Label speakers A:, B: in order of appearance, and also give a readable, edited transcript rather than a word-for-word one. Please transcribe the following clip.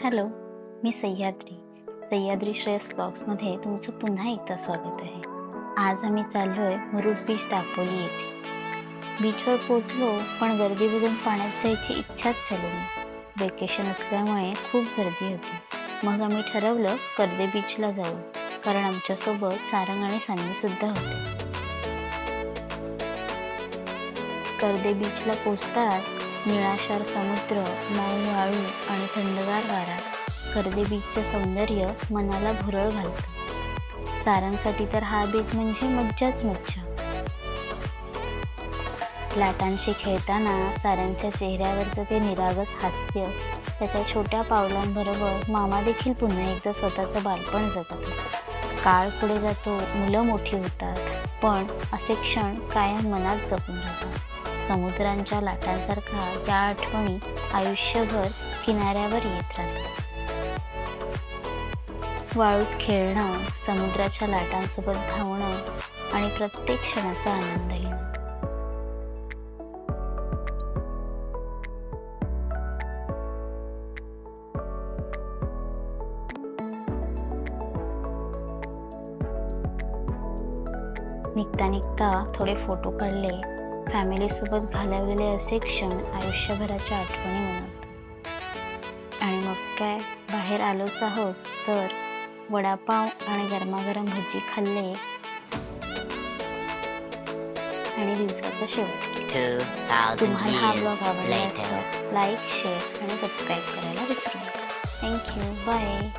A: Hello, मी सह्याद्री श्रेयस ब्लॉग्समध्ये तुमचं पुन्हा एकदा स्वागत आहे. आज आम्ही चाललोय मुरुड बीच दापोली येथे. बीचवर पोहोचलो, पण गर्दी बघून पाण्यात जायची इच्छाच झाली नाही. वेकेशन असल्यामुळे खूप गर्दी होती. मग आम्ही ठरवलं कर्दे बीचला जाऊ, कारण आमच्यासोबत सारंग आणि सान्वी सुद्धा होते. कर्दे बीचला पोचताच निळाशार समुद्र, मऊ वाळू आणि थंडगार वारा कर्दे बीचचे सौंदर्य मनाला भुरळ घालतं. सारंगसाठी तर हा बीच म्हणजे मज्जाच मज्जा. लाटांशी खेळताना सारंगच्या चेहऱ्यावरचं ते निरागस हास्य, त्याच्या छोट्या पावलांबरोबर मामा देखील पुन्हा एकदा स्वतःचं बालपण जगतो. काळ पुढे जातो, मुलं मोठी होतात, पण असे क्षण कायम मनात जपून राहतात. समुद्रांच्या लाटांसारखा त्या आठवणी आयुष्यभर किनाऱ्यावर येत राहतात. वाळूत खेळणं, समुद्राच्या लाटांसोबत धावणं आणि प्रत्येक क्षणाचा आनंद घेणं. निघता निघता थोडे फोटो काढले. फॅमिलीसोबत घालवलेले असे क्षण आयुष्यभराच्या आठवणी बनवतात. आणि मग काय, बाहेर आलोच आहोत तर वडापाव आणि गरमागरम भजी खाल्ले आणि दिवसाचा शेवट केला.
B: 2,000
A: तुम्हाला हा ब्लॉग
B: years
A: आवडला
B: later.
A: असेल लाईक, शेअर आणि सबस्क्राईब करायला विसरू नका. थँक्यू. बाय.